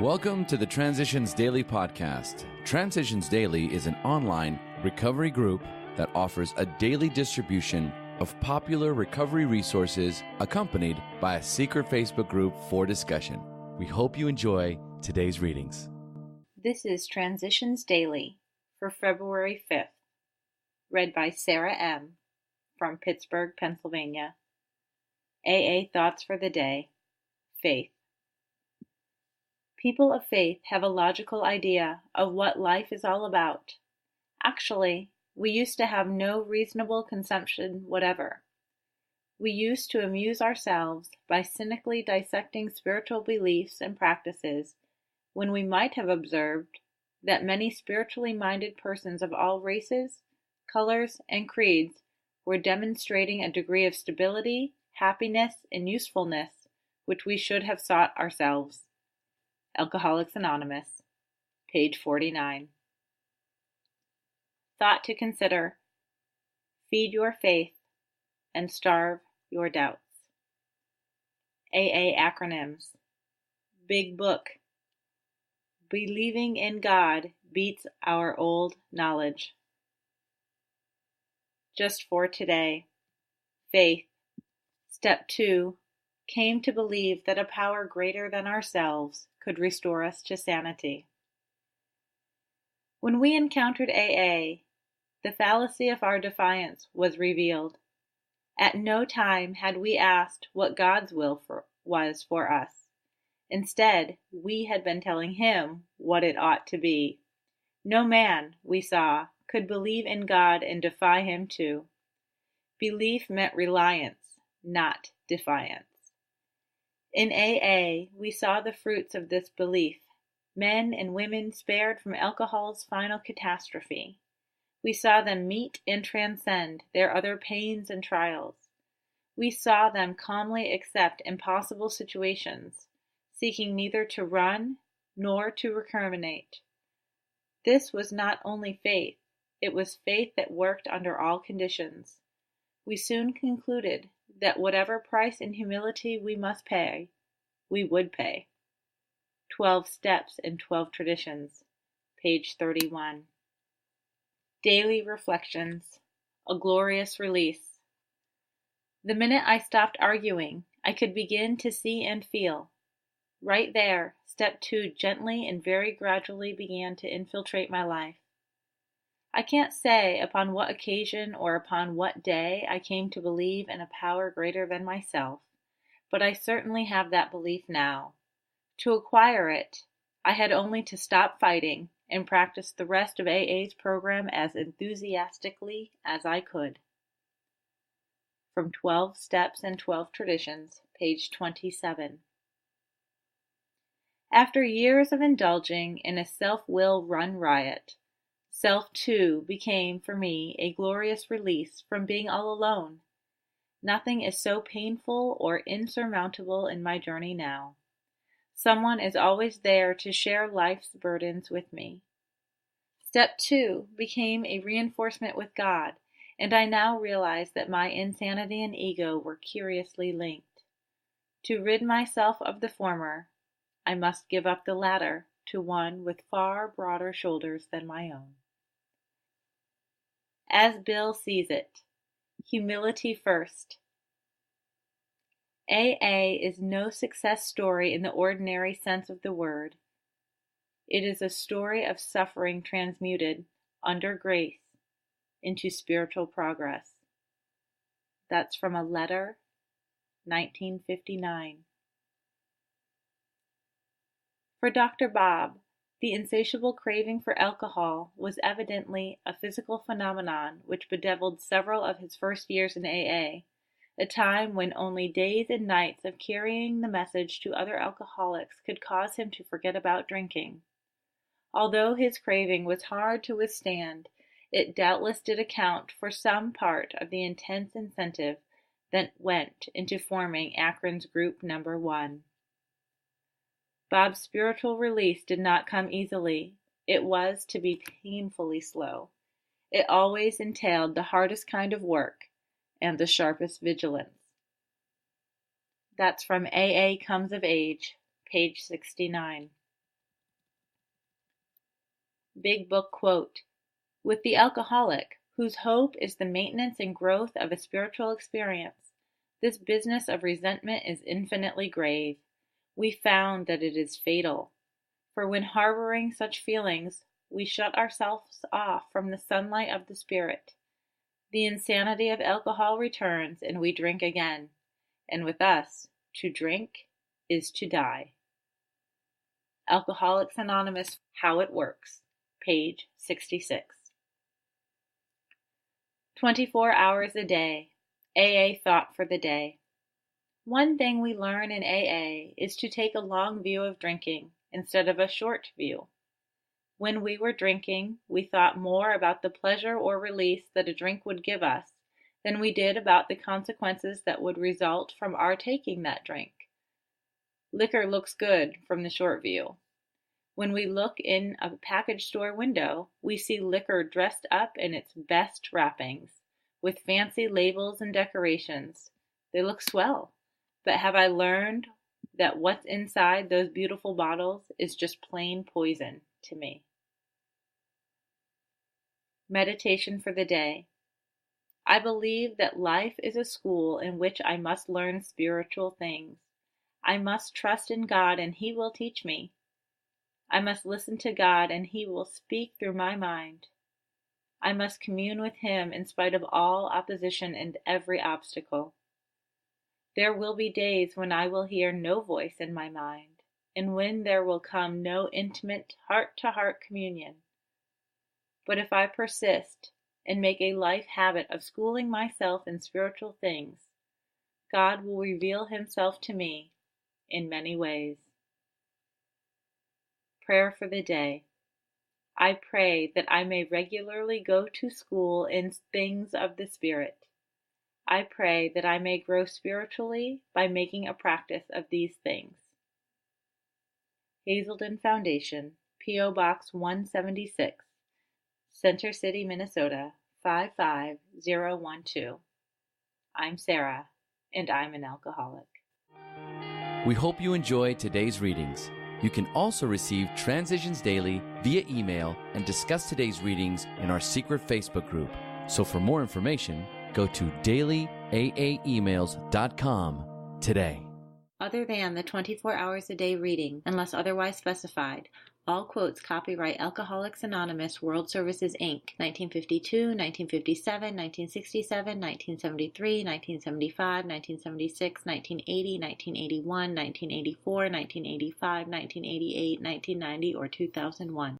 Welcome to the Transitions Daily podcast. Transitions Daily is an online recovery group that offers a daily distribution of popular recovery resources accompanied by a secret Facebook group for discussion. We hope you enjoy today's readings. This is Transitions Daily for February 5th, read by Sarah M. from Pittsburgh, Pennsylvania. AA Thoughts for the Day, Faith. People of faith have a logical idea of what life is all about. Actually, we used to have no reasonable conception whatever. We used to amuse ourselves by cynically dissecting spiritual beliefs and practices when we might have observed that many spiritually minded persons of all races, colors, and creeds were demonstrating a degree of stability, happiness, and usefulness which we should have sought ourselves. Alcoholics Anonymous, page 49. Thought to consider: feed your faith and starve your doubts. AA acronyms: Big Book. Believing in God beats our old knowledge. Just for today. Faith. Step 2. Came to believe that a power greater than ourselves could restore us to sanity. When we encountered AA, the fallacy of our defiance was revealed. At no time had we asked what God's will was for us. Instead, we had been telling Him what it ought to be. No man, we saw, could believe in God and defy Him too. Belief meant reliance, not defiance. In AA, we saw the fruits of this belief, men and women spared from alcohol's final catastrophe. We saw them meet and transcend their other pains and trials. We saw them calmly accept impossible situations, seeking neither to run nor to recriminate. This was not only faith, it was faith that worked under all conditions. We soon concluded that whatever price in humility we must pay, we would pay. 12 Steps and 12 Traditions, page 31. Daily Reflections, a Glorious Release. The minute I stopped arguing, I could begin to see and feel. Right there, Step 2 gently and very gradually began to infiltrate my life. I can't say upon what occasion or upon what day I came to believe in a power greater than myself, but I certainly have that belief now. To acquire it, I had only to stop fighting and practice the rest of AA's program as enthusiastically as I could. From 12 Steps and 12 Traditions, page 27. After years of indulging in a self-will run riot, self, too, became for me a glorious release from being all alone. Nothing is so painful or insurmountable in my journey now. Someone is always there to share life's burdens with me. Step 2 became a reinforcement with God, and I now realize that my insanity and ego were curiously linked. To rid myself of the former, I must give up the latter to one with far broader shoulders than my own. As Bill sees it, humility first. AA is no success story in the ordinary sense of the word. It is a story of suffering transmuted, under grace, into spiritual progress. That's from a letter, 1959. For Dr. Bob, the insatiable craving for alcohol was evidently a physical phenomenon which bedeviled several of his first years in AA, a time when only days and nights of carrying the message to other alcoholics could cause him to forget about drinking. Although his craving was hard to withstand, it doubtless did account for some part of the intense incentive that went into forming Akron's Group Number 1. Bob's spiritual release did not come easily. It was to be painfully slow. It always entailed the hardest kind of work and the sharpest vigilance. That's from AA Comes of Age, page 69. Big Book quote, "With the alcoholic, whose hope is the maintenance and growth of a spiritual experience, this business of resentment is infinitely grave. We found that it is fatal. For when harboring such feelings, we shut ourselves off from the sunlight of the Spirit. The insanity of alcohol returns, and we drink again. And with us, to drink is to die." Alcoholics Anonymous, How It Works, page 66. 24 hours a day. AA Thought for the Day. One thing we learn in AA is to take a long view of drinking instead of a short view. When we were drinking, we thought more about the pleasure or release that a drink would give us than we did about the consequences that would result from our taking that drink. Liquor looks good from the short view. When we look in a package store window, we see liquor dressed up in its best wrappings, with fancy labels and decorations. They look swell, but have I learned that what's inside those beautiful bottles is just plain poison to me? Meditation for the day. I believe that life is a school in which I must learn spiritual things. I must trust in God and He will teach me. I must listen to God and He will speak through my mind. I must commune with Him in spite of all opposition and every obstacle. There will be days when I will hear no voice in my mind, and when there will come no intimate heart-to-heart communion. But if I persist and make a life habit of schooling myself in spiritual things, God will reveal Himself to me in many ways. Prayer for the day. I pray that I may regularly go to school in things of the Spirit. I pray that I may grow spiritually by making a practice of these things. Hazelden Foundation, P.O. Box 176, Center City, Minnesota 55012. I'm Sarah, and I'm an alcoholic. We hope you enjoyed today's readings. You can also receive Transitions Daily via email and discuss today's readings in our secret Facebook group. So for more information, go to dailyaaemails.com today. Other than the 24 hours a day reading, unless otherwise specified, all quotes copyright Alcoholics Anonymous World Services, Inc., 1952, 1957, 1967, 1973, 1975, 1976, 1980, 1981, 1984, 1985, 1988, 1990, or 2001.